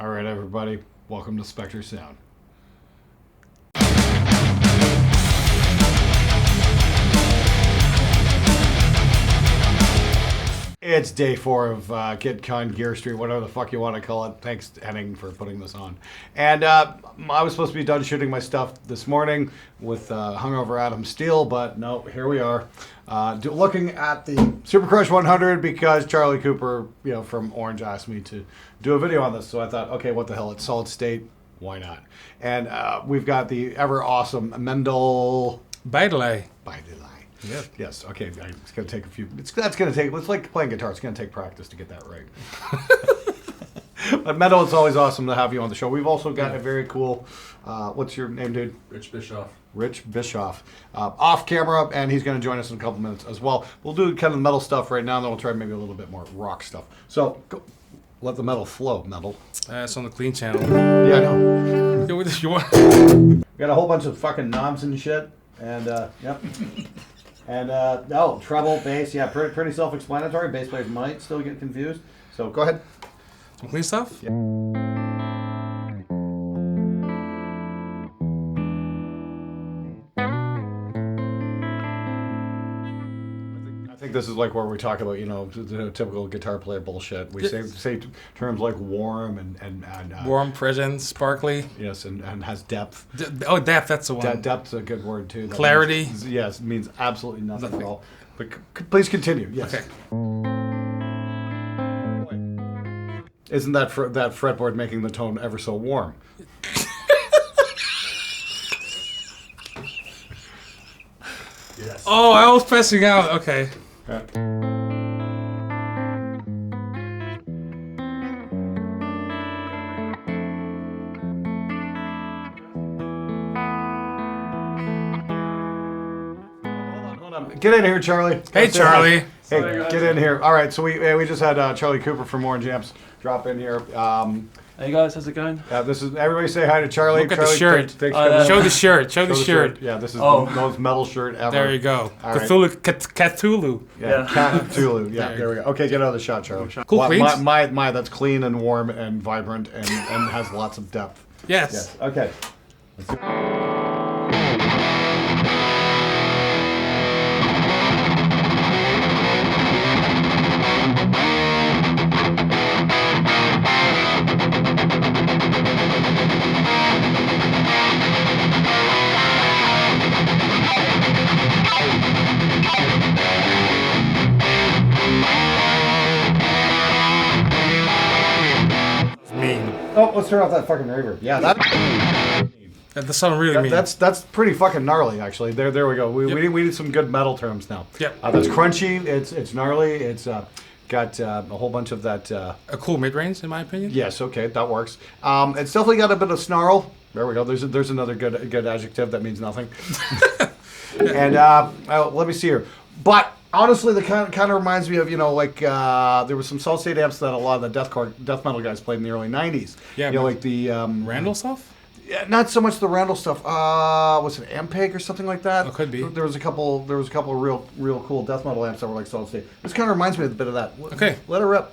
All right, everybody, welcome to Spectre Sound. It's day 4 of GitCon Gear Street, whatever the fuck you want to call it. Thanks, Henning, for putting this on. And I was supposed to be done shooting my stuff this morning with hungover Adam Steele, but no, here we are. Looking at the Super Crush 100 because Charlie Cooper, from Orange asked me to do a video on this. So I thought, okay, what the hell? It's solid state. Why not? And we've got the ever awesome Mendel Baidelay. Yep. Yes. Okay. It's going to take a few. It's like playing guitar. It's going to take practice to get that right. But Mendel, it's always awesome to have you on the show. We've also got a very cool. What's your name, dude? Rich Bischoff. Rich Bischoff, off camera, and he's going to join us in a couple minutes as well. We'll do kind of the metal stuff right now, and then we'll try maybe a little bit more rock stuff. So let the metal flow, Mendel. It's on the clean channel. Yeah, I know. Yo, what you want? We got a whole bunch of fucking knobs and shit, and yep. And, treble, bass, yeah, pretty self-explanatory. Bass players might still get confused. So, go ahead. Some clean stuff? Yeah. I think this is like where we talk about, the typical guitar player bullshit. We say terms like warm and warm, present, sparkly. Yes, and has depth. Depth, that's the one. Depth's a good word, too. That Clarity. means absolutely nothing at all. But please continue. Yes. Okay. Isn't that fretboard making the tone ever so warm? Yes. Oh, I was pressing out. Okay. Yeah. Hold on. Get in here, Charlie. Hey, Charlie. Hey, Sorry, guys. get in here. All right, so we just had Charlie Cooper from Orange Amps drop in here. Hey guys, how's it going? This is everybody say hi to Charlie. Look at Charlie, the shirt. thanks for coming. Show the shirt. Show the shirt. Yeah, this is Oh. the most metal shirt ever. There you go. All right. Cthulhu. Yeah, Cthulhu. Yeah, there we go. Okay, get out of the shot, Charlie. Cool, please. My, that's clean and warm and vibrant and has lots of depth. Yes. Yes. Okay. Mean. Oh, let's turn off that fucking reverb. Yeah, That sounds really mean. that's pretty fucking gnarly, actually. There we go. We need some good metal terms now. Yep. That's crunchy. It's gnarly. It's got a whole bunch of that. A cool mid-range, in my opinion. Yes. Okay, that works. It's definitely got a bit of snarl. There we go. There's another good adjective that means nothing. And let me see here. But honestly, the kind of reminds me of there was some solid state amps that a lot of the death metal guys played in the early '90s. Yeah. Like the Randall stuff. Yeah, not so much the Randall stuff. Was it Ampeg or something like that? It could be. There was a couple of real cool death metal amps that were like solid state. This kind of reminds me a bit of that. Okay. Let it rip.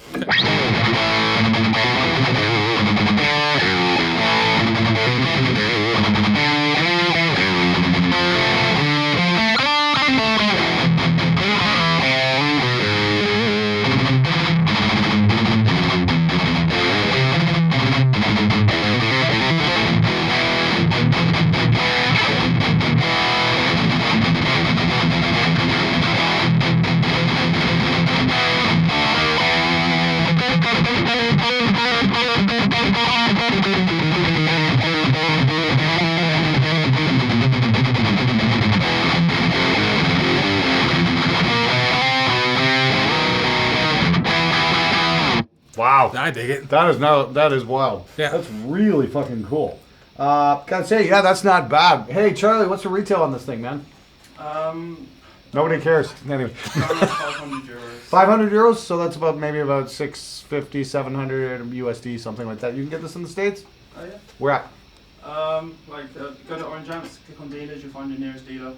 Wow. I dig it. That is wild. Yeah. That's really fucking cool. Gotta say, yeah, that's not bad. Hey, Charlie, what's the retail on this thing, man? Nobody cares. Anyway. 500 euros. 500 euros, so that's about 650, 700 USD, something like that. You can get this in the States? Oh yeah. Where at? Go to Orange Amps, click on dealers, you'll find your nearest dealer.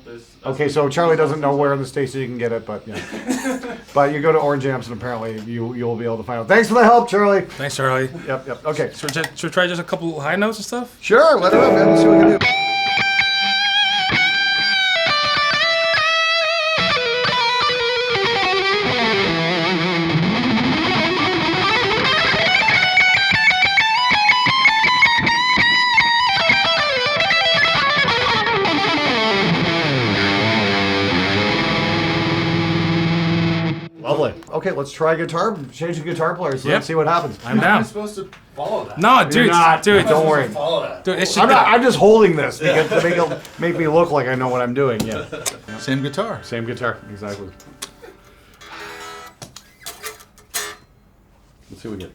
Okay, so Charlie doesn't know where in the States you can get it, but yeah. But you go to Orange Amps and apparently you'll be able to find it. Thanks for the help, Charlie. Thanks, Charlie. Yep. Okay. Should we try just a couple high notes and stuff? Sure, let it up, man. Let's see what we can do. Lovely. Okay, let's try guitar. Change the guitar players. So Yep. let's see what happens. I'm down. supposed to follow that. No, You're dude, not. dude, Don't worry. Follow that. dude. It's I'm just holding this because to make me look like I know what I'm doing. Yeah. Same guitar. Same guitar. Exactly. Let's see what we get.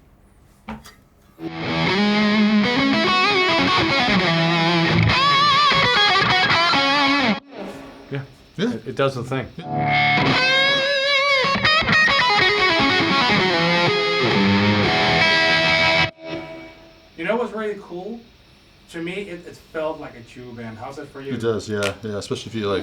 Yeah. Yeah. It does the thing. You know what's really cool? To me, it felt like a tube band. How's that for you? It does, yeah, especially if you like.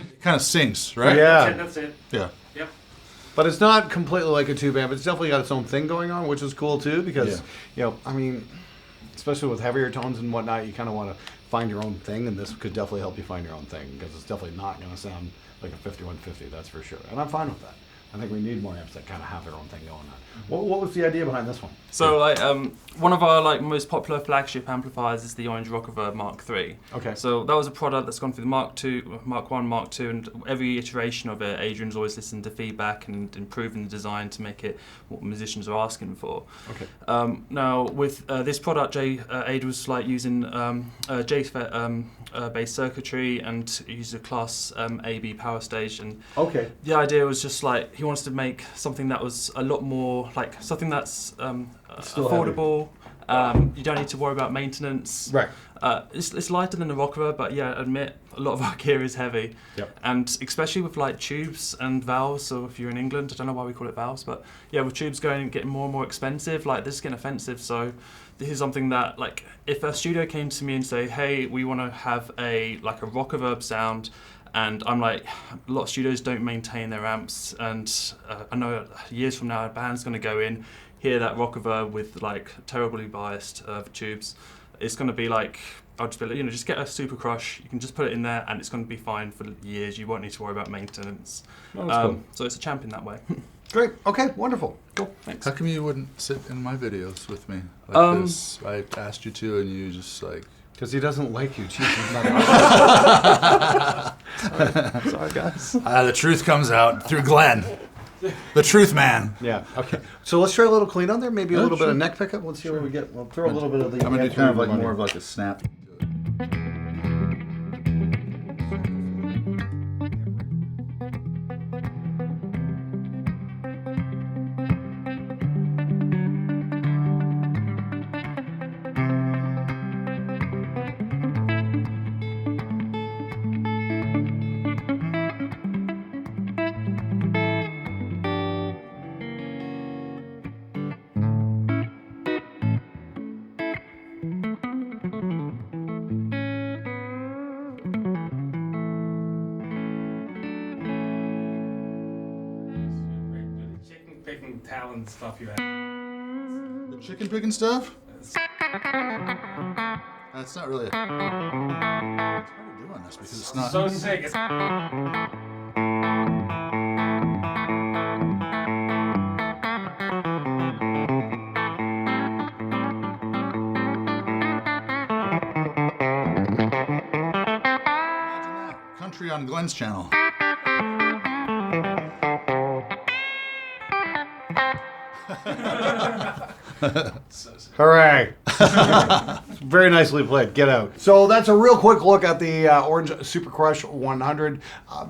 It kind of sings, right? Yeah. That's it. Yeah. Yep. But it's not completely like a tube amp. It's definitely got its own thing going on, which is cool too. Because, I mean, especially with heavier tones and whatnot, you kind of want to find your own thing, and this could definitely help you find your own thing because it's definitely not going to sound like a 5150. That's for sure, and I'm fine with that. I think we need more amps that kind of have their own thing going on. What was the idea behind this one? So one of our most popular flagship amplifiers is the Orange Rockover Mark III. Okay. So that was a product that's gone through the Mark II, Mark I, Mark II, and every iteration of it, Adrian's always listened to feedback and improving the design to make it what musicians are asking for. Okay. Now with this product, Adrian was using JFET based circuitry and used a class AB power stage, and Okay. the idea was just he wants to make something that was a lot more something that's Still affordable. You don't need to worry about maintenance. Right. It's lighter than the Rockover, but yeah, admit a lot of our gear is heavy. Yep. And especially with tubes and valves. So if you're in England, I don't know why we call it valves, but yeah, with tubes getting more and more expensive, this is getting offensive. So this is something that if a studio came to me and say, hey, we want to have a Rockover sound. And I'm a lot of studios don't maintain their amps, and I know years from now a band's going to go in, hear that Rockover with terribly biased tubes. It's going to be I'll just be just get a Super Crush. You can just put it in there, and it's going to be fine for years. You won't need to worry about maintenance. Oh, that's cool. So it's a champion that way. Great. Okay. Wonderful. Cool. Thanks. How come you wouldn't sit in my videos with me like this? I asked you to, and you just Because he doesn't like you. Jesus, Sorry, guys. The truth comes out through Glenn. The truth man. Yeah. Okay. So let's try a little clean on there. Maybe a Yeah, little bit sure. of neck pickup. Let's see what we get. We'll throw a little bit of the. I'm gonna do kind of more of a snap. Picking talent stuff you have. The chicken picking stuff? That's not really. It's hard to do on this because it's not. So sick. It's Country on Glenn's channel. Hooray! Very nicely played. Get out. So that's a real quick look at the Orange Super Crush 100.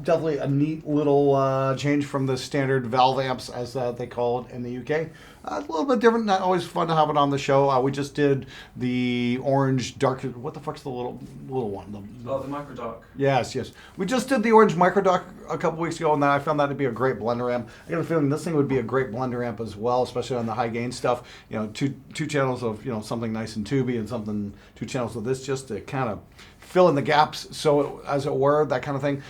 Definitely a neat little change from the standard valve amps, as they call it in the UK. A little bit different. Not always fun to have it on the show. We just did the orange dark. What the fuck's the little one? Oh, the micro dark. Yes. We just did the orange micro dark a couple weeks ago, and I found that to be a great blender amp. I got a feeling this thing would be a great blender amp as well, especially on the high gain stuff. You know, two channels of something nice and tubey, and something 2 channels of this just to kind of fill in the gaps, so as it were, that kind of thing.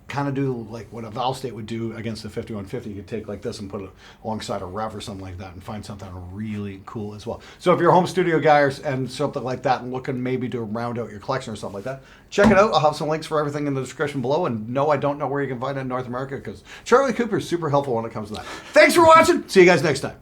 Kind of do like what a valve state would do against the 5150. You could take like this and put it alongside a rev or something like that and find something really cool as well. So if you're a home studio guy and something like that and looking maybe to round out your collection or something like that, check it out. I'll have some links for everything in the description below. And no, I don't know where you can find it in North America because Charlie Cooper is super helpful when it comes to that. Thanks for watching. See you guys next time.